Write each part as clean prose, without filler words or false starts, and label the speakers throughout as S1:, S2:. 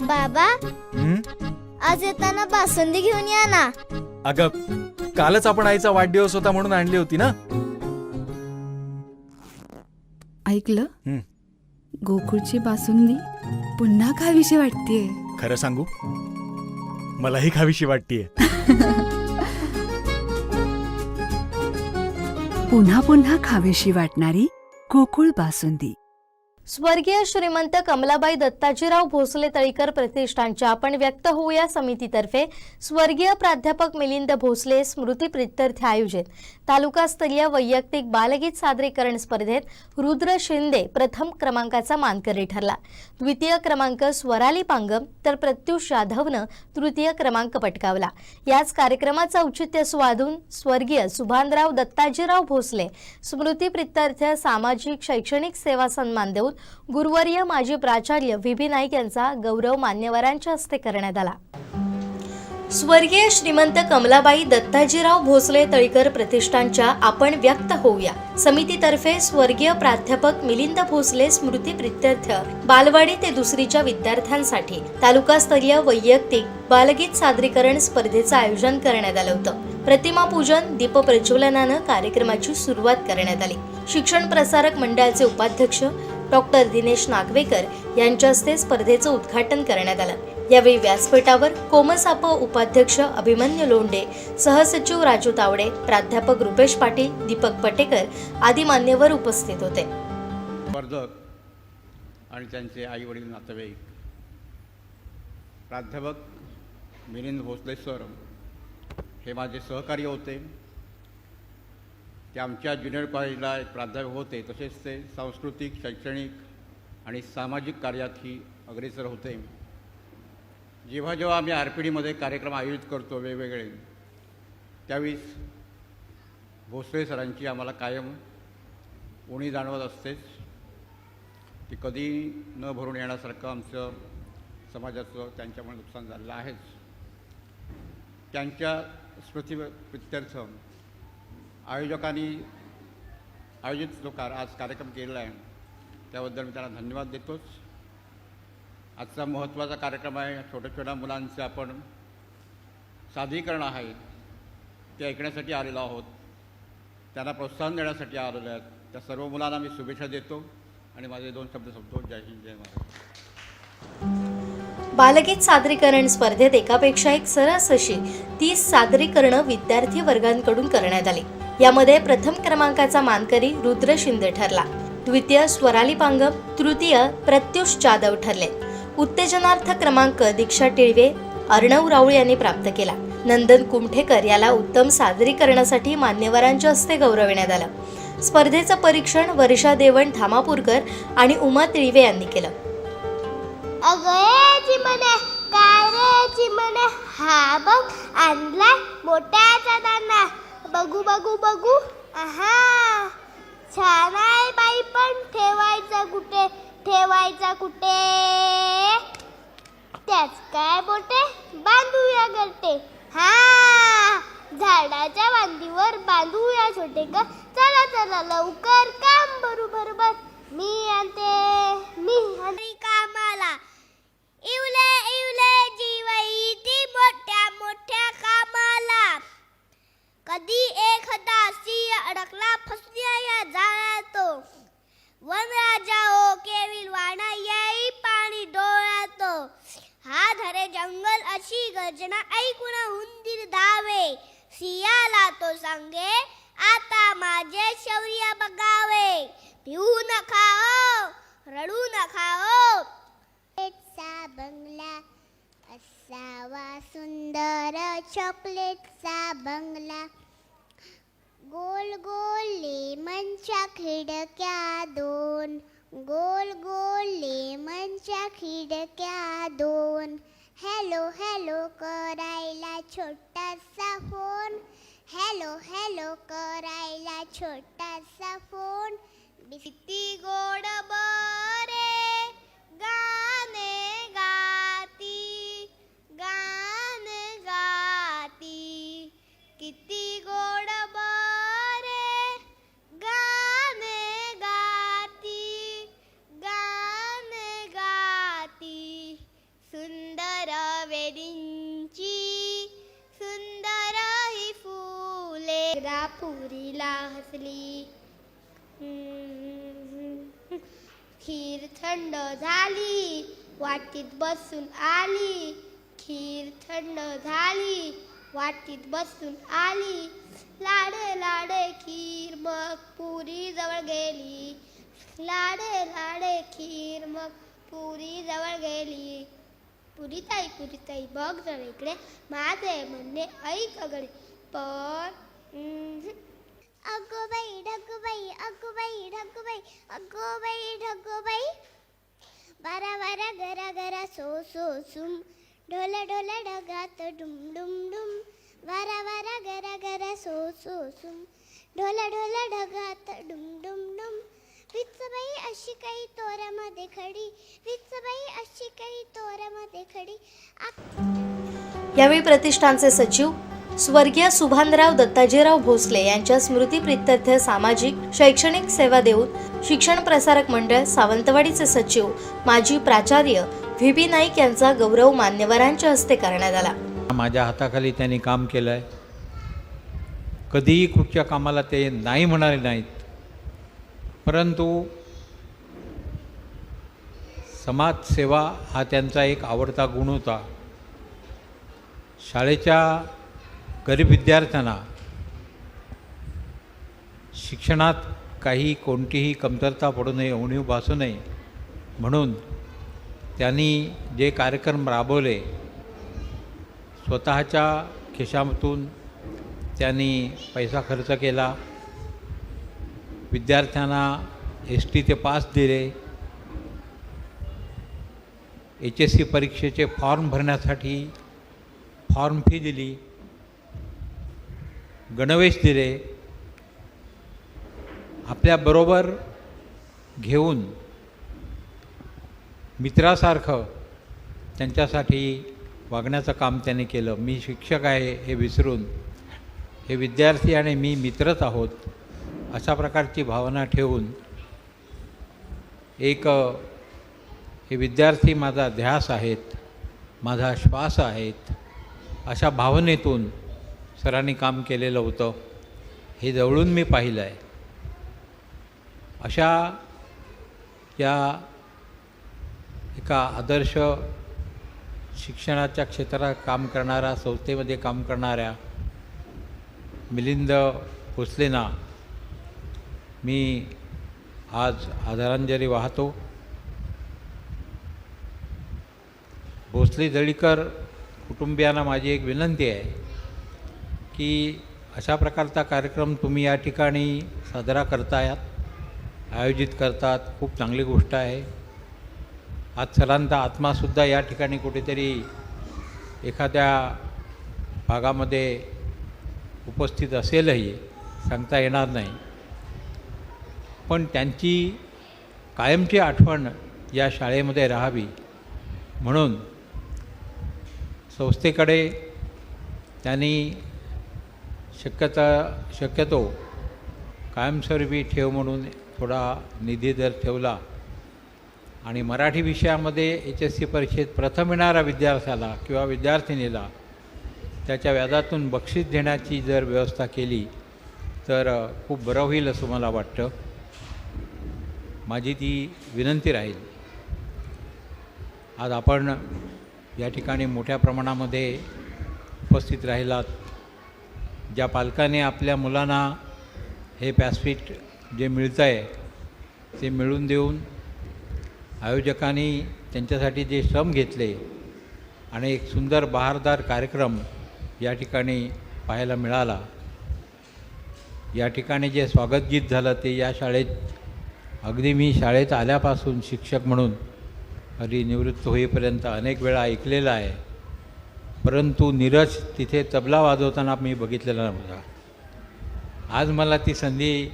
S1: बाबा, आज येताना बासुंदी घेऊन या ना.
S2: अगं, कालच आपण आईचा वाढदिवस होता म्हणून आणली होती ना.
S3: ऐकलं, गोकुळची बासुंदी पुन्हा खावीशी वाटतेय.
S2: खरं सांगू, मलाही खावीशी वाटतेय.
S3: पुन्हा पुन्हा खावीशी वाटणारी गोकुळ बासुंदी.
S4: स्वर्गीय श्रीमंत कमलाबाई दत्ताजीराव भोसले तळीकर प्रतिष्ठानच्या आपण व्यक्त होऊया समितीतर्फे स्वर्गीय प्राध्यापक मिलिंद भोसले स्मृती प्रित्यर्थ आयोजित तालुकास्तरीय वैयक्तिक बालगीत सादरीकरण स्पर्धेत रुद्र शिंदे प्रथम क्रमांकाचा मानकरी ठरला. द्वितीय क्रमांक स्वराली पांगम तर प्रत्युष जाधवनं तृतीय क्रमांक पटकावला. याच कार्यक्रमाचं औचित्य साधून स्वर्गीय सुभानराव दत्ताजीराव भोसले स्मृती प्रित्यर्थ सामाजिक शैक्षणिक सेवा सन्मान देऊन गुरुवर्य माजी प्राचार्य व्ही नाईक यांचा गौरव मान्यवरांच्या हस्ते करण्यात आला. स्वर्गीय श्रीमंत कमलाबाई दत्ताजीराव भोसले तळीकर प्रतिष्ठानच्या आपण व्यक्त होऊया समितीतर्फे स्वर्गीय प्राध्यापक मिलिंद भोसले स्मृती प्रित्यर्थ बालवाडी ते दुसरीच्या विद्यार्थ्यांसाठी तालुकास्तरीय वैयक्तिक बालगीत सादरीकरण स्पर्धेचं आयोजन करण्यात आलं होतं. प्रतिमा पूजन दीप प्रज्वलनानं कार्यक्रमाची सुरुवात करण्यात आली. शिक्षण प्रसारक मंडळाचे उपाध्यक्ष डॉक्टर दिनेश नागवेकर यांच्या हस्ते स्पर्धेचं उद्घाटन करण्यात आलं. यावेळी व्यासपीठावर कोमसाप उपाध्यक्ष अभिमन्यू लोंढे, सहसचिव राजू तावडे, प्राध्यापक रुपेश पाटील, दीपक पटेकर आदी मान्यवर उपस्थित होते.
S5: स्पर्धक आणि त्यांचे आई वडील नातेवाईक, प्राध्यापक मिलिंद भोसले सर हे माझे सहकारी होते. ते आमच्या ज्युनियर कॉलेजला एक प्राध्यापक होते. तसेच ते सांस्कृतिक, शैक्षणिक आणि सामाजिक कार्यातही अग्रेसर होते. जेव्हा जेव्हा आम्ही RPDमध्ये कार्यक्रम आयोजित करतो वेगवेगळे, त्यावेळी भोसले सरांची आम्हाला कायम उणी जाणवत असतेच. ती कधी न भरून येण्यासारखं आमचं समाजाचं त्यांच्यामुळे नुकसान झालेलं आहेच. त्यांच्या स्मृतीप्रित्यर्थ आयोजकांनी आयोजित जो आज कार्यक्रम केलेला आहे त्याबद्दल मी त्यांना धन्यवाद देतोच. आजचा महत्त्वाचा कार्यक्रम आहे. छोट्या छोट्या मुलांचे आपण सादरीकरण आहे ते ऐकण्यासाठी आलेलो आहोत. त्यांना प्रोत्साहन देण्यासाठी आलेलो आहेत. त्या सर्व मुलांना मी शुभेच्छा देतो आणि माझे 2 शब्द संपतो. जय हिंद, जय महाराष्ट्र.
S4: बालगीत सादरीकरण स्पर्धेत एकापेक्षा एक सरस अशी 30 सादरीकरणं विद्यार्थी वर्गांकडून करण्यात आली. यामध्ये प्रथम क्रमांकाचा मानकरी रुद्र शिंदे ठरला. द्वितीय स्वराली पांगम, तृतीय प्रत्युष जाधव ठरले. उत्तेजनार्थ क्रमांक दीक्षा टिळवे, अर्णव राऊळ यांनी प्राप्त केला. नंदन कुमठेकर याला उत्तम सादरीकरणासाठी मान्यवरांच्या हस्ते गौरविण्यात आलं. स्पर्धेचं परीक्षण वर्षा देवण धामापूरकर आणि उमा तिळवे यांनी केलं.
S1: अगं चिमणे, काय रे चिमणे, हा बघ आणलाय मोठ्याचा दाना. बघू बघू बघू, आहा छान आहे बाई, पण ठेवायचा कुठे, ठेवायचा कुठे? त्याच काय बोटे बांधूया गरटे. हा झाडाच्या वांदीवर बांधूया छोटे का. चला चला लवकर, काम बरोबर मी आणते कामाला. इवले इवले जीवाई ती मोठ्या मोठ्या कामाला. कधी एखादा सिंह अडकला फसल्या या जाळ्यात. वनराजा हो केविल वाणा याई पाणी डोळ्यात. हा धरे जंगल अशी गर्जना ऐकून हुंदीर धावे. सिंहाला तो सांगे आता माझे शौर्य बघावे. पिऊ नका हो, रडू नका हो. चॉकलेटचा बंगला असावा सुंदर, चॉकलेटचा बंगला. गोल गोल लेमनच्या खिडक्या 2, गोल गोल लेमनच्या खिडक्या 2. हॅलो हॅलो करायला छोटासा फोन, हॅलो हॅलो करायला छोटासा फोन. किती गोड बरे गाणे गाती, गाणे गाती. किती गोड बरे गाणे गाती, गाणे गाती. सुंदर एकदा पुरीला हसली. खीर थंड झाली, वाटीत बसून आली. खीर थंड झाली, वाटीत बसून आली. लाडे लाडे खीर मग पुरी जवळ गेली. लाडे लाडे खीर मग पुरी जवळ गेली. पुरीताई बघ जर इकडे, माझे म्हणणे ऐक अगडे. पण अगोबाई ढगोबाई, अगोबाई ढगोबाई, अगोबाई ढगोबाई. बारा बारा गरा गरा सो सो सुम, ढोल ढोल ढगात डुम डुम डुम. वारा वारा गरा गरा सो सो सुम, ढोल ढोल ढगात डुम डुम डुम. विचबाई अशी काही तोरामध्ये खडी, विचबाई अशी काही तोरामध्ये खडी.
S4: यावेळी प्रतिष्ठानचे सचिव स्वर्गीय सुभानराव दत्ताजीराव भोसले यांच्या स्मृतीप्रित्यर्थ सामाजिक शैक्षणिक सेवा देऊन शिक्षण प्रसारक मंडळ सावंतवाडीचे सचिव माजी प्राचार्य व्ही.बी. नाईक यांचा गौरव मान्यवरांच्या हस्ते करण्यात आला.
S6: माझ्या हाताखाली त्यांनी काम केलं आहे. कधीही कुठच्या कामाला ते नाही म्हणाले नाहीत, परंतु समाजसेवा हा त्यांचा एक आवडता गुण होता. शाळेच्या गरीब विद्यार्थ्यांना शिक्षणात काही कोणतीही कमतरता पडू नये, उणीव भासू नये म्हणून त्यांनी जे कार्यक्रम राबवले, स्वतःच्या खिशातून त्यांनी पैसा खर्च केला. विद्यार्थ्यांना ST ते पास दिले. HSC परीक्षेचे फॉर्म भरण्यासाठी फॉर्म फी दिली, गणवेश दिले. आपल्याबरोबर घेऊन मित्रासारखं त्यांच्यासाठी वागण्याचं काम त्यांनी केलं. मी शिक्षक आहे हे विसरून हे विद्यार्थी आणि मी मित्रच आहोत अशा प्रकारची भावना ठेवून एक हे विद्यार्थी माझा ध्यास आहेत, माझा श्वास आहेत अशा भावनेतून सरांनी काम केलेलं होतं. हे जवळून मी पाहिलं आहे. अशा या एका आदर्श शिक्षणाच्या क्षेत्रात काम करणाऱ्या, संस्थेमध्ये काम करणाऱ्या मिलिंद भोसलेंना मी आज आदरांजली वाहतो. भोसले दळीकर कुटुंबियांना माझी एक विनंती आहे की अशा प्रकारचा कार्यक्रम तुम्ही या ठिकाणी साजरा करतायात, आयोजित करतात, खूप चांगली गोष्ट आहे. आज सरांचा आत्मासुद्धा या ठिकाणी कुठेतरी एखाद्या भागामध्ये उपस्थित असेलही, सांगता येणार नाही. पण त्यांची कायमची आठवण या शाळेमध्ये राहावी म्हणून संस्थेकडे त्यांनी शक्यतो कायमस्वरूपी ठेव म्हणून थोडा निधी जर ठेवला आणि मराठी विषयामध्ये HSC परीक्षेत प्रथम येणाऱ्या विद्यार्थ्याला किंवा विद्यार्थिनीला त्याच्या व्याजातून बक्षीस देण्याची जर व्यवस्था केली तर खूप बरं होईल असं मला वाटतं. माझी ती विनंती राहील. आज आपण या ठिकाणी मोठ्या प्रमाणामध्ये उपस्थित राहिलात. ज्या पालकाने आपल्या मुलांना हे व्यासपीठ जे मिळतं आहे ते मिळवून देऊन आयोजकांनी त्यांच्यासाठी जे श्रम घेतले आणि एक सुंदर बहारदार कार्यक्रम या ठिकाणी पाहायला मिळाला. या ठिकाणी जे स्वागतगीत झालं ते या शाळेत अगदी मी शाळेत आल्यापासून शिक्षक म्हणून अगदी निवृत्त होईपर्यंत अनेक वेळा ऐकलेलं आहे, परंतु नीरज तिथे तबला वाजवताना मी बघितलेला नव्हता. आज मला ती संधी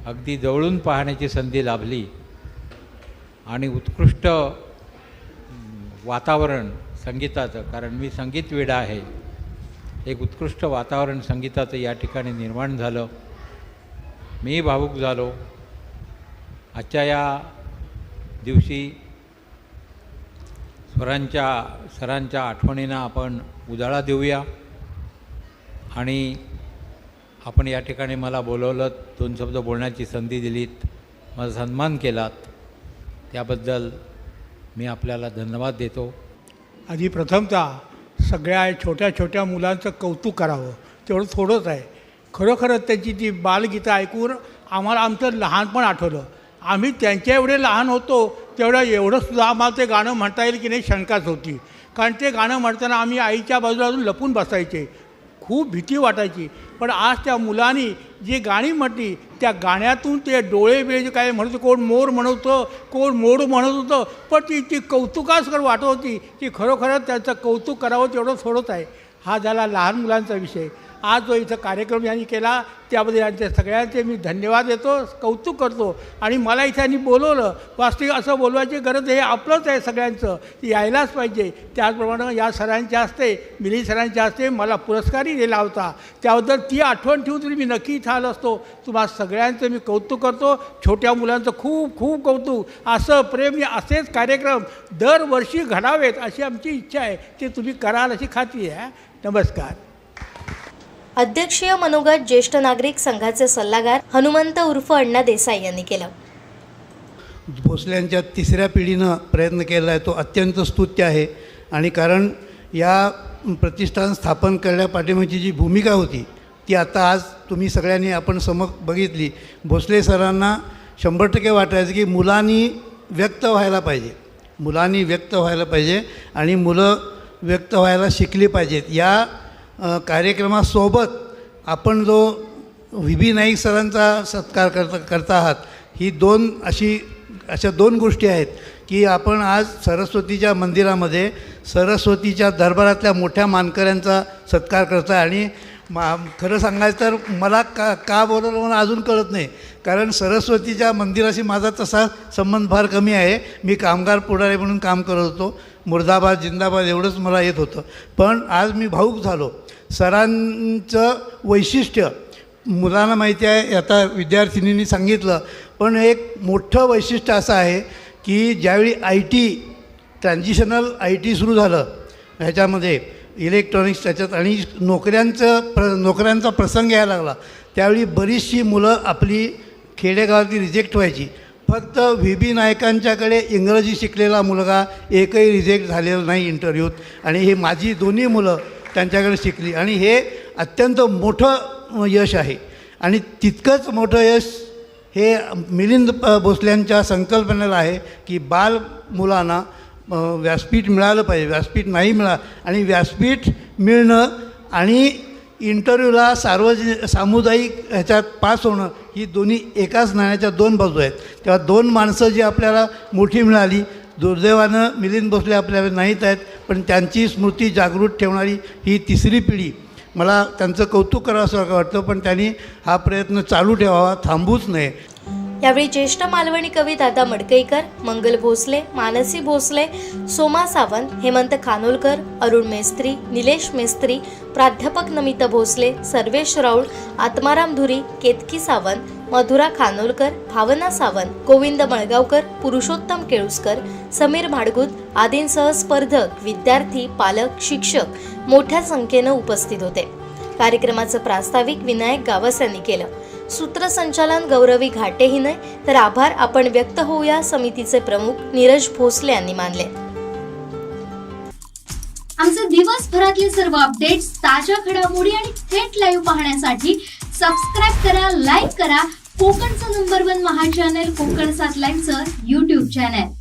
S6: अगदी जवळून पाहण्याची संधी लाभली आणि उत्कृष्ट वातावरण संगीताचं, कारण मी संगीतवेडा आहे, एक उत्कृष्ट वातावरण संगीताचं या ठिकाणी निर्माण झालं. मी भावूक झालो. आजच्या या दिवशी सरांच्या आठवणींना आपण उजाळा देऊया आणि आपण या ठिकाणी मला बोलवलं, 2 शब्द बोलण्याची संधी दिलीत, माझा सन्मान केलात, त्याबद्दल मी आपल्याला धन्यवाद देतो.
S7: आधी प्रथमतः सगळ्या छोट्या छोट्या मुलांचं कौतुक करावं, तेवढं थोडंच आहे. खरोखरच त्यांची ती बालगीतं ऐकून आम्हाला आमचं लहानपण आठवलं. आम्ही त्यांच्या एवढे लहान होतो तेवढं एवढंसुद्धा आम्हाला ते गाणं म्हणता येईल की नाही शंकाच होती. कारण ते गाणं म्हणताना आम्ही आईच्या बाजूला अजून लपून बसायचे, खूप भीती वाटायची. पण आज त्या मुलांनी जी गाणी म्हटली त्या गाण्यातून ते डोळे बिळे काय म्हणत होते, कोण मोर म्हणत होतं, कोण मोड म्हणत होतं, पण ती कौतुकास्कर वाटत होती की खरोखरच त्यांचं कौतुक करावं तेवढं थोडंच आहे. हा झाला लहान मुलांचा विषय. आज जो इथं कार्यक्रम यांनी केला त्याबद्दल यांचे सगळ्यांचे मी धन्यवाद देतो, कौतुक करतो. आणि मला इथे यांनी बोलवलं, वास्तविक असं बोलवायची गरज हे आपलंच आहे, सगळ्यांचं यायलाच पाहिजे. त्याचप्रमाणे या सरांच्या हस्ते, मिलिंद सरांच्या हस्ते मला पुरस्कारही दिला होता, त्याबद्दल ती आठवण ठेवून तरी मी नक्की इथं आलो असतो. तुम्हा सगळ्यांचं मी कौतुक करतो, छोट्या मुलांचं खूप खूप कौतुक. असं प्रेम असेच कार्यक्रम दरवर्षी घडावेत अशी आमची इच्छा आहे, ते तुम्ही कराल अशी खात्री आहे. नमस्कार.
S4: अध्यक्षीय मनोगत ज्येष्ठ नागरिक संघाचे सल्लागार हनुमंत उर्फ अण्णा देसाई यांनी केलं.
S8: भोसल्यांच्या 3ऱ्या पिढीनं प्रयत्न केला आहे तो अत्यंत स्तुत्य आहे. आणि कारण या प्रतिष्ठान स्थापन करण्यापाठीमागची जी भूमिका होती ती आता आज तुम्ही सगळ्यांनी आपण बघितली. भोसले सरांना 100% वाटायचं की मुलांनी व्यक्त व्हायला पाहिजे, मुलांनी व्यक्त व्हायला पाहिजे आणि मुलं व्यक्त व्हायला शिकली पाहिजेत. या कार्यक्रमासोबत आपण जो व्ही नाईक सरांचा सत्कार करता आहात, ही अशा दोन गोष्टी आहेत की आपण आज सरस्वतीच्या मंदिरामध्ये सरस्वतीच्या दरबारातल्या मोठ्या मानकऱ्यांचा सत्कार करता. आणि खरं सांगायचं तर मला का बोलवलं मला अजून कळत नाही, कारण सरस्वतीच्या मंदिराशी माझा तसा संबंध फार कमी आहे. मी कामगार पुढारी म्हणून काम करत होतो, मुर्दाबाद जिंदाबाद एवढंच मला येत होतं. पण आज मी भावूक झालो. सरांचं वैशिष्ट्य मुलांना माहिती आहे, आता विद्यार्थिनींनी सांगितलं, पण एक मोठं वैशिष्ट्य असं आहे की ज्यावेळी ट्रान्झिशनल IT सुरू झालं ह्याच्यामध्ये इलेक्ट्रॉनिक्स त्याच्यात आणि नोकऱ्यांचा प्रसंग यायला लागला, त्यावेळी बरीचशी मुलं आपली खेडेगावातली रिजेक्ट व्हायची. फक्त व्ही नायकांच्याकडे इंग्रजी शिकलेला मुलगा एकही रिजेक्ट झालेला नाही इंटरव्ह्यूत. आणि हे माझी दोन्ही मुलं त्यांच्याकडे शिकली आणि हे अत्यंत मोठं यश आहे. आणि तितकंच मोठं यश हे मिलिंद भोसल्यांच्या संकल्पनेला आहे की बाल मुलांना व्यासपीठ मिळालं पाहिजे. व्यासपीठ नाही आणि व्यासपीठ मिळणं आणि इंटरव्ह्यूला सामुदायिक ह्याच्यात पास होणं ही दोन्ही एकाच नाण्याच्या 2 बाजू आहेत. तेव्हा 2 माणसं जी आपल्याला मोठी मिळाली, दुर्दैवानं मिलिंद भोसले आपल्याला नाहीत आहेत, पण त्यांची स्मृती जागृत ठेवणारी ही 3री पिढी, मला त्यांचं कौतुक करावं असं वाटतं. पण त्यांनी हा प्रयत्न चालू ठेवावा, थांबूच नये.
S4: यावेळी ज्येष्ठ मालवणी कवी दादा मडकईकर, मंगल भोसले, मानसी भोसले, सोमा सावंत, हेमंत खानोलकर, अरुण मेस्त्री, निलेश मेस्त्री, प्राध्यापक नमिता भोसले, सर्वेश राऊळ, आत्माराम धुरी, केतकी सावंत, मधुरा खानोलकर, भावना सावंत, गोविंद मळगावकर, पुरुषोत्तम केळुसकर, समीर भाडगुत आदींसह स्पर्धक, विद्यार्थी, पालक, शिक्षक मोठ्या संख्येनं उपस्थित होते. कार्यक्रमाचं प्रास्ताविक विनायक गावस यांनी केलं. सूत्रसंचालन गौरवी घाटे हिने, तर आभार आपण व्यक्त होऊया समितीचे प्रमुख नीरज भोसले यांनी मानले.
S9: आमचे दिवसभरातले सर्व अपडेट्स, ताज्या घडामोडी आणि थेट लाईव्ह पाहण्यासाठी सबस्क्राईब करा, लाईक करा कोकणचं नंबर 1 महा चॅनल कोकण 7 लाईव्हचं YouTube चॅनल.